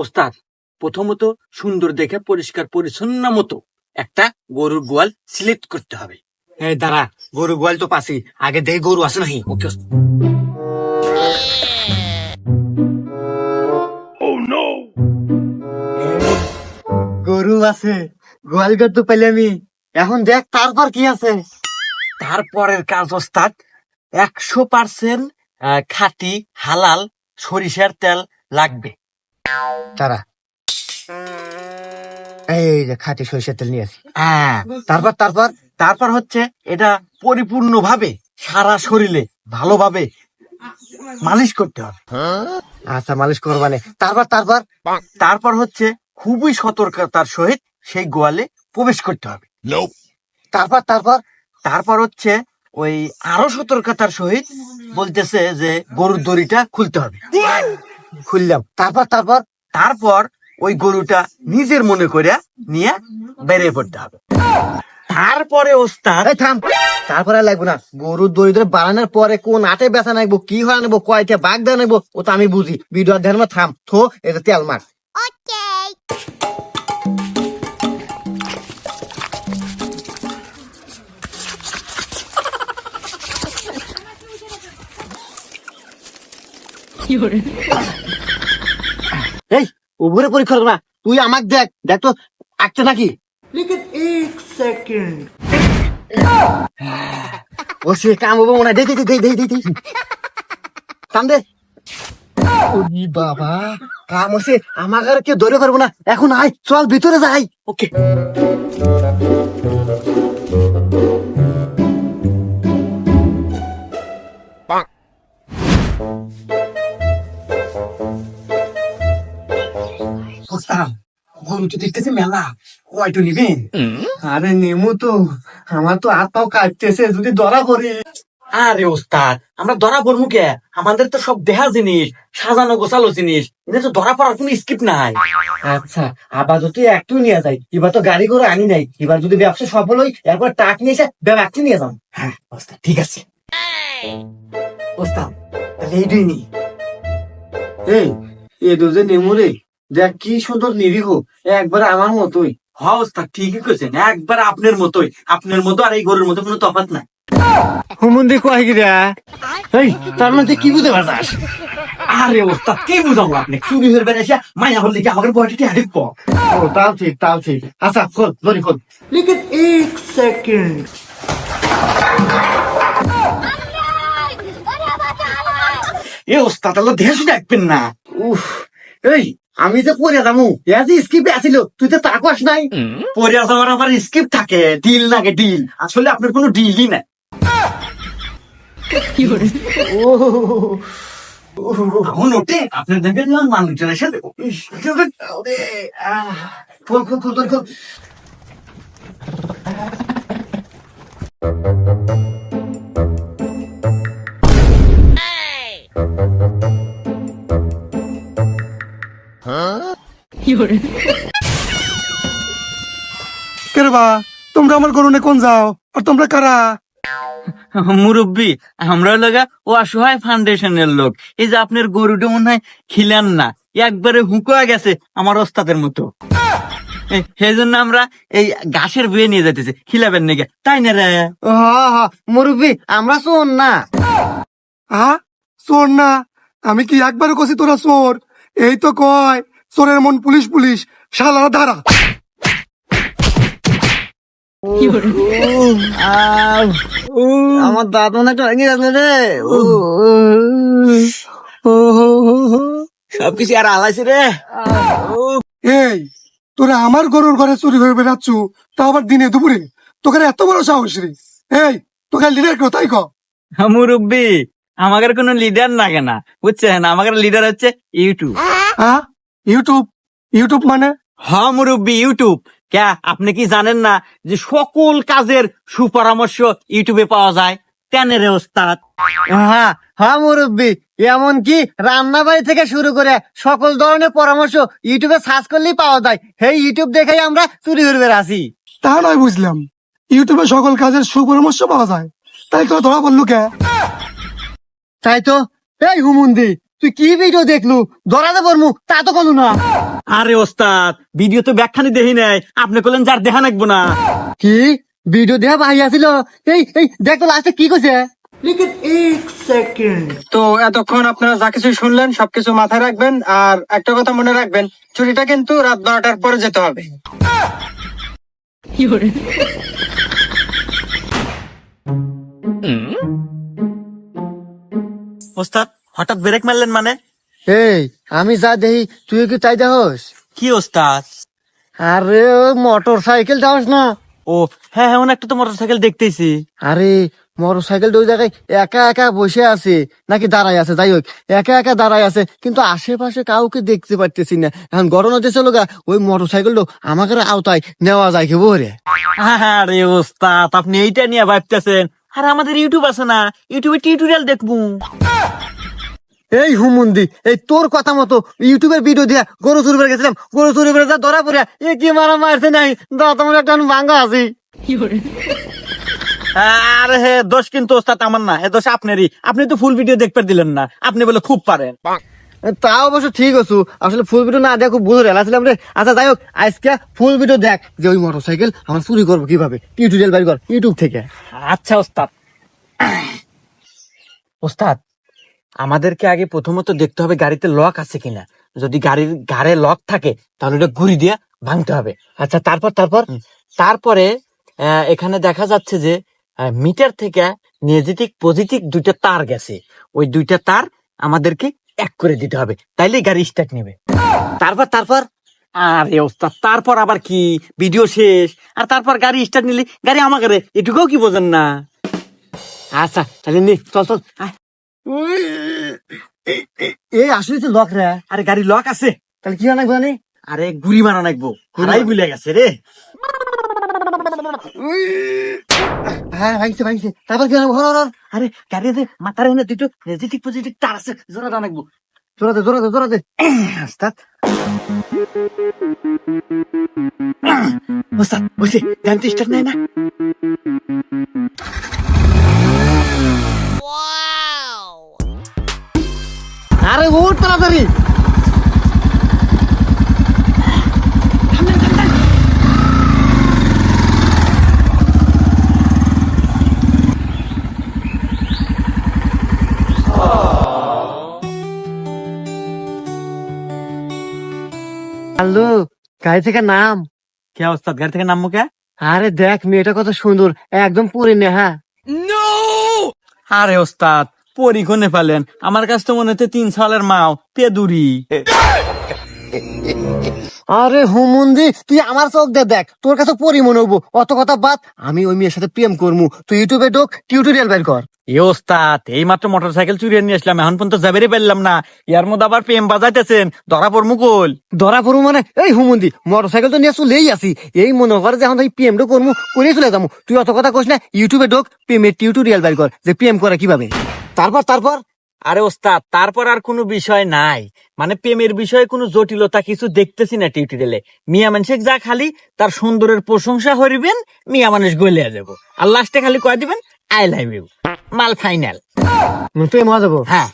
ওস্তাদ, প্রথমত সুন্দর দেখে পরিষ্কার পরিচ্ছন্ন মতো একটা গরুর গোয়াল সিলেক্ট করতে হবে। এই দাঁড়া, গরু গোয়াল তো পাশে, আগে দেখি গরু আছে নাকি। ওকে গরু আছে, গোয়াল ঘর তো পেলে আমি। এখন দেখ তারপর কি আছে। তারপরের কাজ ওস্তাদ, 100% খাঁটি হালাল সরিষার তেল লাগবে। তারা এই যে খাঁটি সরিষার তেল নিয়ে আসি। হ্যাঁ, তারপর তারপর তারপর হচ্ছে এটা পরিপূর্ণভাবে সারা শরীরে ভালোভাবে মালিশ করতে হবে। আচ্ছা, মালিশ করবানে। তারপর তারপর তারপর হচ্ছে খুবই সতর্কতার সহিত সেই গোয়ালে প্রবেশ করতে হবে। তারপর তারপর তারপর হচ্ছে ওই আরো সতর্কতার সহিত বলতেছে যে গরুর দড়িটা খুলতে হবে। খুললাম। তারপর তারপর তারপর ওই গরুটা নিজের মনে করে নিয়ে বেরিয়ে পড়তে হবে। তারপরে ওস্তাদ, এই থাম, তারপরে আর লাগবো না। গরুর দরিদ্র বানানোর পরে কোন আটে বেচা নাকবো, কি হয় নেবো, কয়টা বাঘ দেওয়া নেবো, ও তো আমি বুঝি। ভিডিও ধ্যান থাম থো, এটা তেল মার। এই উপরে পরীক্ষা করবো না, তুই আমাকে দেখ, দেখ তো আঁকতে নাকি। ও সে কাম হবো মনে হয়। দে কাম দে। ওরে বাবা, কাম হচ্ছে। আমাকে আর কেউ ধরে পারবো না। এখন আয়, চল ভিতরে যাই। ওকে। ওস্তাদ, গরু তো দেখতেছি মেলা, কয়টো নিবেন? আরে নেমু তো, আমার তো হাত পাও কাটতেছে, যদি ধরা পড়ি। আরে ওস্তাদ, আমরা ধরা পড়বো কে? আমাদের তো সব দেহা জিনিস, সাজানো গোছালো জিনিস, এটা তো ধরা পড়ার কোনো স্কিপ নাই। আচ্ছা, আবার যদি একটু নিয়ে যাই, এবার তো গাড়ি করে আনি নাই, এবার যদি ব্যবসা সফল হই, এরপর টাক নিয়ে এসে ব্যবসা নিয়ে যাম। হ্যাঁ ওস্তাদ, ঠিক আছে। ওস্তাদ, তাহলে এইটাই নি। এই দুজে নেমু রে, দেখ কি সুন্দর নিরীহ, একবারে আমার মতোই। হ্যাঁ ওস্তাদ, ঠিকই কইছেন, একবার আপনার মতোই। আপনার মতো আর এই গরুর মতো কোনো তফাৎ নাই। হুমুন্দি কয় গিরা, এই তার মধ্যে কি বুঝতে পারছাস? আরে ওস্তাদ, কি বুঝাবো আপনি? চুরি হয়ে বেড়ে এসে মাইনা হল দেখি আমাকে বয়টি হারিপ। ও তাও ঠিক, তাও ঠিক। আচ্ছা খোল, দড়ি খোল। लेकिन एक सेकंड এ ওস্তাদ, আল্লাহ দেশ ডাকবেন না। উফ, এই আমি যে পড়ে যাবো, এত স্কিপে আসিল, তুই তো তাকাস নাই। পরে যাওয়ার আবার স্কিপ থাকে, ডিল নাকি ডিল। আসলে আপনার কোনো ডিলই নাই। এখন ওঠে আপনার দেখবেন মানুষের এসে দেবো। খোল খোল খোল, দড়ি খোল। কেরবা, তোমরা আমার গরুনে কোন যাও, আর তোমরা কারা? মুরব্বী, আমরা লগা ও অসহায় ফাউন্ডেশনের লোক। এই যে আপনার গরুটা মনে হয় খিলেন না, একবারে হুঁকোয়া গেছে আমার ওস্তাদের মতো। সেই জন্য আমরা এই ঘাসের বয়ে নিয়ে যাইতেছি, খিলাবেন নাকি, তাই না রে? মুরব্বী, আমরা শোন না। চোর না? আমি কি একবারও কছি তোরা চোর? এই তো কয় চোরের মন পুলিশ পুলিশ, শালা ধারা। আমার দাঁত মনে একটা ভেঙে যাচ্ছে রে। সবকিছু আর আলাইছে রে। এই তোরা আমার গরুর ঘরে চুরি হয়ে বেড়াচ্ছু, তা আবার দিনে দুপুরে? তোকে এত বড় সাহস রে? এই তোকে লিডার কোথায় ক? মুরব্বী, আমাদের কোনো লিডার লাগে না, বুঝছেন? আমাদের লিডার হচ্ছে ইউটিউব। ইউটিউব? ইউটিউব মানে? হ্যাঁ মুরব্বী, ইউটিউব। কে, আপনি কি জানেন না যে সকল কাজের সুপরামর্শ ইউটিউবে পাওয়া যায়? কেন রে ওস্তাদ? হ্যাঁ হ্যাঁ মুরব্বী, এমনকি রান্না বাড়ি থেকে শুরু করে সকল ধরনের পরামর্শ ইউটিউবে সার্চ করলেই পাওয়া যায়। সেই ইউটিউব দেখেই আমরা চুরি করে বেড়াচ্ছি। তা নয় বুঝলাম, ইউটিউবে সকল কাজের সুপরামর্শ পাওয়া যায়, তাই তো ধরা বললু কে? তাই তো। এই হুমুন্দি, তুই কি ভিডিও দেখলু ধরাতে পারমু তা তো কলু না। আরে ওস্তাদ ভিডিও তো ব্যাখ্যানি দেখি নাই, আপনি বললেন যার দেখা নাকবো না। কি ভিডিও দেখা ভাই আছিল? এই এই দেখ তো লাস্টে কি কইছে। लेकिन एक सेकंड। তো এতক্ষণ আপনারা যা কিছু শুনলেন সবকিছু মাথায় রাখবেন, আর একটা কথা মনে রাখবেন, চুরিটা কিন্তু রাত 12টার পরে যেতে হবে। ওস্তাদ হঠাৎ ব্রেক মারলেন মানে? এই আমি যা দেখি তুই কি তাই দেখস? কি ওস্তাদ? আরে মোটর সাইকেল যাস না? ও হ্যাঁ হ্যাঁ, একটা তো মোটরসাইকেল দেখতেছি। আরে মোটর সাইকেল ওই জায়গায় একা একা বসে আছে নাকি দাঁড়ায় আছে, যাই হোক একা একা দাঁড়ায় আছে, কিন্তু আশেপাশে কাউকে দেখতে পারতেছি না। এখন গরম হতে চলো গা, ওই মোটর সাইকেলটা আমাকে আওতায় নেওয়া যায় কি বলে? আরে ওস্তাদ আপনি এইটা নিয়ে ভাবতেছেন, আর আমাদের ইউটিউব আছে না, ইউটিউবে টিউটোরিয়াল দেখবো। এই হুমুন্দি, এই তোর কথা মতো ইউটিউবের ভিডিও দিয়া গরু চুরি করে গেছিলাম, গরু চুরি করে যা ধরা পড়িয়া এ কি মারা মারছে নাই, দাঁত আমার একটা ভাঙ্গা আছে। আরে হে দোষ কিন্তু ওস্তাদ আমার না, এ দোষ আপনারই। আপনি তো ফুল ভিডিও দেখতে দিলেন না, আপনি বলে খুব পারেন। তা অবশ্য ঠিক আছো, আসলে ফুল ভিডিও না দেখো বুঝে রেলাছিলাম রে। আচ্ছা যাই হোক আজকে ফুল ভিডিও দেখ যে ওই মোটর সাইকেল আমার চুরি করবো কিভাবে, টিউটোরিয়াল বাইর কর ইউটিউব থেকে। আচ্ছা ওস্তাদ। ওস্তাদ আমাদেরকে আগে প্রথমত দেখতে হবে গাড়িতে লক আছে কিনা। যদি গাড়ির গাড়ে লক থাকে তাহলে ওটা ঘুরি দিয়ে ভাঙতে হবে। আচ্ছা তারপরে এখানে দেখা যাচ্ছে যে মিটার থেকে নেগেটিভ পজিটিভ দুইটা তার গেছে, ওই দুইটা তার আমাদেরকে এক করে দিতে হবে, তাইলে গাড়ি স্টার্ট নেবে। তারপর আরে ওস্তাদ তারপর আবার কি, ভিডিও শেষ আর তারপর গাড়ি স্টার্ট নিলে গাড়ি আমাকে রে, এটুকুও কি বোঝেন না? আচ্ছা তাহলে নে চল আয়। এই আসলে তো লক রে। আরে গাড়ি লক আছে, তাহলে কি অনেক জানি? আরে গুড়ি মারা নাকবো, হারাই ভুলে গেছে রে। হ্যাঁ ভাঙছে তারপর কি অনেক ঘর। আরে গাড়িতে মাথার এনে দুটো নেগেটিভ পজিটিভ তার আছে, জোড়া নাকবো। জোরাতে ওস্তাদ ওস্তাদ বসে গান তো স্টার্ট নেয় না। আরে ওঠ তাড়াতাড়ি। হ্যালো, গাড়ি থেকে নাম। কে ওস্তাদ গাড়ি থেকে নামবো কে? আরে দেখ মেয়েটা কত সুন্দর, একদম পরে নে। হ্যাঁ আরে ওস্তাদ পরীক্ষণে ফেলেন, আমার কাছে তো মনে হচ্ছে 3 সালের মাও পেদুরি। আরে হুমুন্দি তুই আমার চোখ দিয়ে দেখ, তোর কাছে পরি মনে হবো, অত কথা বাদ। আমি ওই মেয়ের সাথে প্রেম করবো, তুই ইউটিউবে ঢোক টিউটোরিয়াল বের কর। এ ওস্তাদ এই মাত্র মোটরসাইকেল চুরিয়ে নিয়ে আসলাম, এখন পর্যন্ত যাবেরই পারলাম না, ইয়ার মধ্যে আবার প্রেম বাজাইতেছেন, ধরা পড় মুকুল। ধরা পড়বো মানে? এই হুমুন্দি মোটর সাইকেল তো নিয়ে চলেই আসি, এই মনে করে যে এখন প্রেমটা করবো করে চলে যাবো। তুই অত কথা কইস না, ইউটিউবে ঢোক প্রেমের টিউটোরিয়াল বের কর যে প্রেম করে কিভাবে। তারপর আরে ওস্তাদ তারপর আর কোনো বিষয় নাই, মানে প্রেমের বিষয়ে কোনো জটিলতা কিছু দেখতেছি না টিউটোরিয়ালে। মিয়া মানুষ যা খালি তার সুন্দরের প্রশংসা করিবেন, মিয়া মানুষ গলিয়া যাব, আর লাস্টে খালি কয়ে দিবেন আই লাভ ইউ, মাল ফাইনাল। প্রেম হওয়া যাবো। হ্যাঁ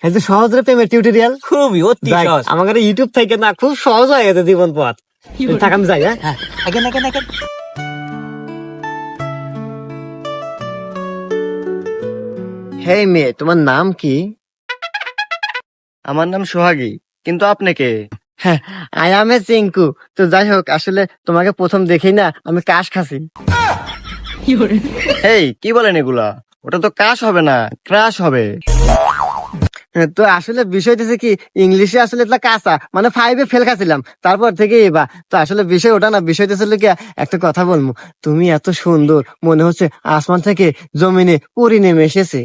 এই যে সহজ রে প্রেমের টিউটোরিয়াল, খুবই অতি সহজ। আমাদের ইউটিউব থেকে না খুব সহজ হয়ে গেছে জীবন পথ। থাক আমি যাই। হ্যাঁ আগে হেই মেয়ে, তোমার নাম কি? আমার নাম সোহাগী, কিন্তু আপনি কে? I M A Chinku. তো যাই হোক, আসলে তোমাকে প্রথম দেখেই না আমি কাশ খাসি। এই কি বলেন এগুলা? ওটা তো কাশ হবে না, ক্রাশ হবে। তো আসলে বিষয় হচ্ছে কি, ইংলিশে আসলে এটা কাঁচা মানে 5-এ ফেল খাচ্ছিলাম, তারপর থেকে এবার তো আসলে বিষয় ওটা না, বিষয় হচ্ছে কি একটা কথা বলবো, তুমি এত সুন্দর মনে হচ্ছে আসমান থেকে জমিনে পরি নেমে এসেছে।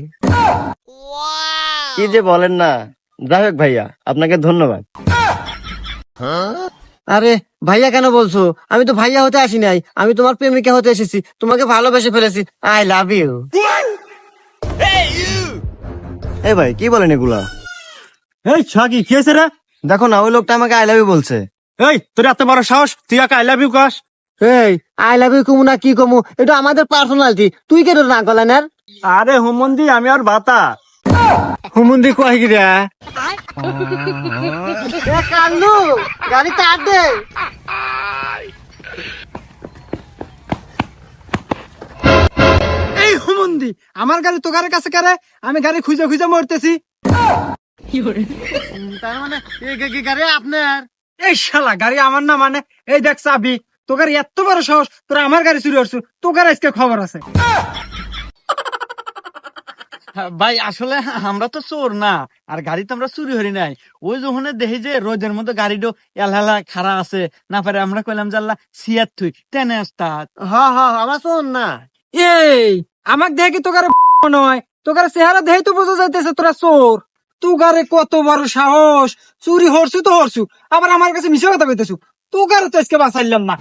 কি যে বলেন না। যাই হোক ভাইয়া, আপনাকে ধন্যবাদ। আরে ভাইয়া কেন বলছো? আমি তো ভাইয়া হতে আসি নাই, আমি তোমার প্রেমিকা হতে এসেছি, তোমাকে ভালোবেসে ফেলেছি। I love you. এই ভাই কি বলেন এগুলা? এই ছাগি কি হয়েছে রে? দেখো না, ওই লোকটা আমাকে আই লাভ ইউ বলছে। এই তোর এত বড় সাহস, তুই আই লাভ ইউ কাস? এই আই লাভ ইউ কমু না কি কমু, এটা আমাদের পার্সোনালিটি, তুই কেন না গলেন? আরে হুমন্দি আমি আর বাতা হুমুন্দি কয় গিরা কান্দু গাড়ি তার দে। এই হুমন্দি আমার গাড়ি তোকারের কাছে কারে, আমি গাড়ি খুঁজে খুঁজে মরতেছি। তার মানে গাড়ি আপনার? এই শালা গাড়ি আমার না, মানে এই দেখ চাবি, তোকার এত বড় সাহস, তোরা আমার গাড়ি চুরি করছু, তোকার আজকে খবর আছে। ভাই আসলে আমরা তো চোর না, আর গাড়ি তো আমরা চুরি হরি নাই। ওই যখন দেখি যে রোদের মধ্যে গাড়িটা এলহেলা খাড়া আছে, না পারে আমরা কইলাম জাল্লা সিয়ার থুই টেনে আসতা। আমার শোন না। এই আমাক দেখে কি তোকার নয়, তোকার চেহারা দেখে তো বোঝা যাইতেছে তোরা চোর। তোকারে কত বড় সাহস, চুরি হরছু তো হরছু, আবার আমার কাছে মিশে কথা কইতেছু। তোকার তো আজকে বাঁচাইলাম না।